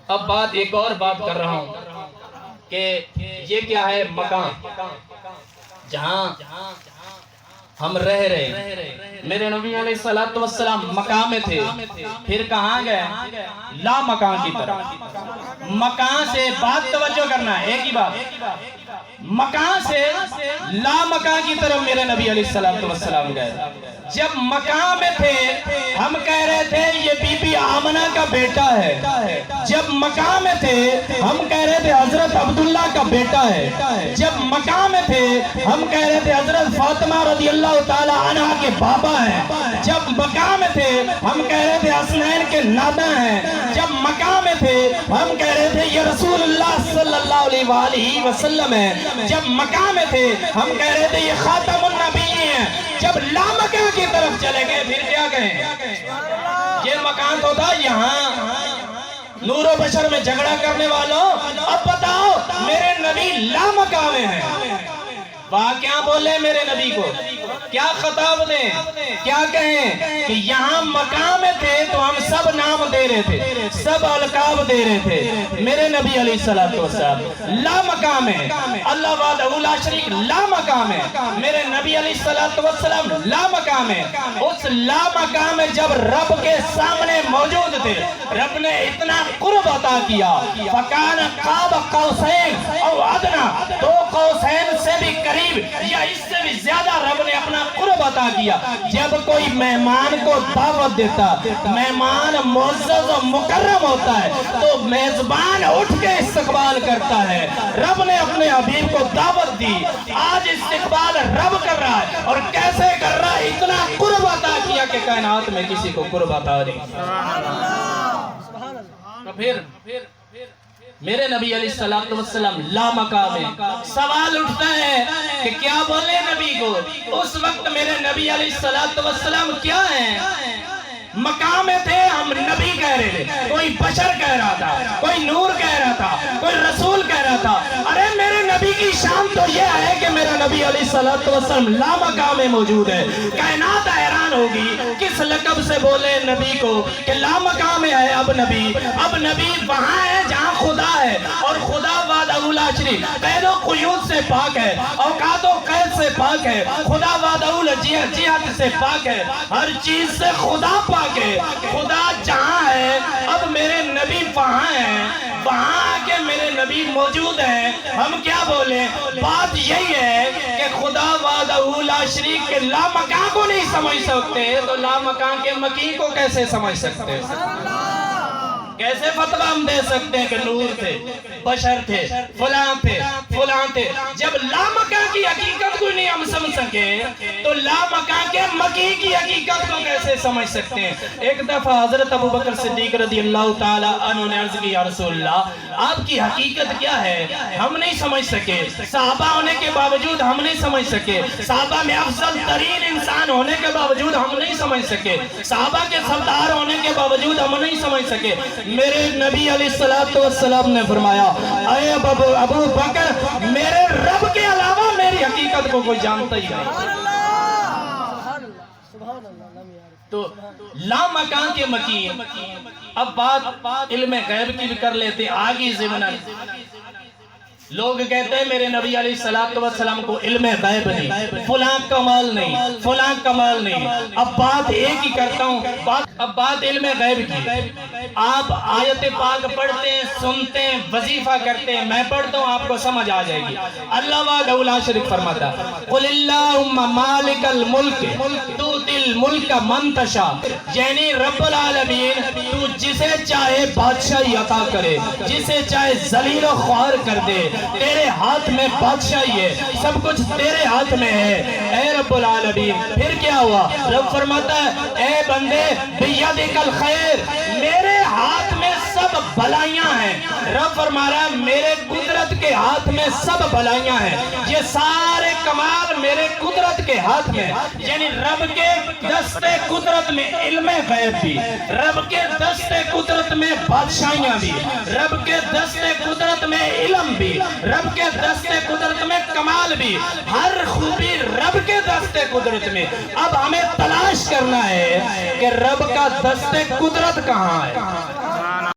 اب بات ایک اور بات کر رہا ہوں کہ یہ کیا ہے مکان جہاں ہم رہ رہے. میرے نبی علیہ السلام مکان میں تھے، پھر کہاں گئے؟ لا مکان کی طرف. مکان سے بات توجہ کرنا ہے، ایک ہی بات، مکان سے لا مکان کی طرف میرے نبی علیہ السلام گئے. جب مکان میں تھے ہم کہہ رہے تھے یہ بی بی آمنہ کا بیٹا ہے. جب مکان میں تھے ہم کہہ رہے تھے حضرت عبداللہ کا بیٹا ہے. جب مکان میں تھے ہم کہہ رہے تھے حضرت فاطمہ رضی اللہ تعالی عنہ کے بابا ہیں. جب مکان میں تھے ہم کہہ رہے تھے حسنین کے نانا ہیں. جب مکان میں تھے ہم کہہ رہے تھے یہ رسول اللہ صلی اللہ علیہ وآلہ وسلم ہے. جب مکان میں تھے ہم کہہ رہے تھے یہ خاتم النبیین ہیں. جب لا مکان کی طرف چلے گئے پھر کیا کہیں؟ یہ مکان تو تھا یہاں. نور و بشر میں جھگڑا کرنے والوں اب بتاؤ میرے نبی لا مکان میں ہیں. کیا بولے میرے نبی کو؟ کیا خطاب دیں؟ کیا کہیں کہ یہاں مقام میں تھے تو ہم سب نام دے رہے تھے، سب القاب دے رہے تھے. میرے نبی علیہ السلام لا مقام ہے، اللہ وحدہ لا شریک لا مقام ہے. میرے نبی علیہ السلام لا مقام ہے. اس لا مقام میں جب رب کے سامنے موجود تھے، رب نے اتنا قرب عطا کیا. فکان قاب قوسین او ادنا، دو قوسین سے بھی یا اس سے بھی زیادہ رب نے اپنا قرب عطا کیا. جب کوئی مہمان کو دعوت دیتا، مہمان معزز و مکرم ہوتا ہے تو میزبان اٹھ کے استقبال کرتا ہے. رب نے اپنے حبیب کو دعوت دی، آج استقبال رب کر رہا ہے. اور کیسے کر رہا ہے؟ اتنا قرب عطا کیا کہ کائنات میں کسی کو قرب عطا نہیں. تو پھر میرے نبی علیہ السلام لا مقام ہے. سوال اٹھتا ہے کہ کیا بولے نبی کو؟ اس وقت میرے نبی علیہ السلام کیا ہیں؟ مقام میں تھے، ہم نبی کہہ رہے تھے. کوئی بشر کہہ رہا تھا، کوئی نور کہہ رہا تھا، کوئی رسول کہہ رہا تھا. ارے میرے نبی کی شان تو یہ ہے کہ میرا نبی علیہ السلام لا مقام میں موجود ہے. کائنات حیران ہوگی کس لقب سے بولے نبی کو کہ لا مقام میں ہے. اب نبی وہاں ہے جہاں خدا ہے، اور خدا وحدہ لا شریک قید و قیود سے پاک ہے، اوقات و قید سے پاک ہے. خدا وحدہ لا جہت سے پاک ہے، ہر چیز سے خدا پاک ہے. خدا جہاں ہے اب میرے نبی وہاں ہیں، وہاں آکے میرے نبی موجود ہیں. ہم کیا بولیں؟ بات یہی ہے کہ خدا وحدہ لا شریک کے لا مکان کو نہیں سمجھ سکتے تو لا مکان کے مکی کو کیسے سمجھ سکتے؟ کیسے فتویٰ ہم دے سکتے ہیں کہ نور تھے، بشر تھے، فلاں تھے. جب لا مکان کی حقیقت کو نہیں ہم سمجھ سکے تو لا مکان کے مکی کی حقیقت کو کیسے سمجھ سکتے ہیں؟ ایک دفعہ حضرت ابوبکر صدیق رضی اللہ تعالی عنہ نے عرض کی، یا رسول اللہ آپ کی حقیقت کیا ہے؟ ہم نہیں سمجھ سکے. صحابہ ہونے کے باوجود ہم نہیں سمجھ سکے. صحابہ میں افضل ترین انسان ہونے کے باوجود ہم نہیں سمجھ سکے. صحابہ کے سردار ہونے کے باوجود ہم نہیں سمجھ سکے. میرے نبی علیہ السلام نے فرمایا، اے ابو بکر میرے رب کے علاوہ میری حقیقت کو کوئی جانتا ہی نہیں. تو لا مکان کے مکی. اب بات علم غیب کی بھی کر لیتے آگے ضمناً. لوگ کہتے ہیں میرے نبی علیہ السلام کو علم غیب نہیں، فلاں کمال نہیں، فلاں کمال نہیں. اب بات ایک ہی کرتا ہوں، اب بات علم غیب کی. آپ آیت پاک پڑھتے ہیں، سنتے ہیں، وظیفہ کرتے ہیں، میں پڑھتا ہوں آپ کو سمجھ آ جائے گی. اللہ وحدہ لا شریک فرماتا قل اللہم مالک الملک تؤتی الملک من تشاء، یعنی رب العالمین تو جسے چاہے بادشاہی عطا کرے، جسے چاہے ذلیل و خوار کر دے. تیرے ہاتھ میں بادشاہی ہے، سب کچھ تیرے ہاتھ میں ہے اے رب العالمین. پھر کیا ہوا؟ رب فرماتا ہے اے بندے بیدک الخیر، میرے ہاتھ میں سب بھلائیاں ہیں. رب فرما رہا ہے میرے قدرت کے ہاتھ میں سب بھلائیاں ہیں. یہ سارے کمال میرے قدرت کے ہاتھ میں. یعنی رب کے دست قدرت میں علم غیب بھی، رب کے دست قدرت میں بادشاہیاں بھی، رب کے دست قدرت میں علم بھی، رب کے دست قدرت میں کمال بھی، ہر خوبی رب کے دست قدرت میں. اب ہمیں تلاش کرنا ہے کہ رب کا دست قدرت کہاں ہے.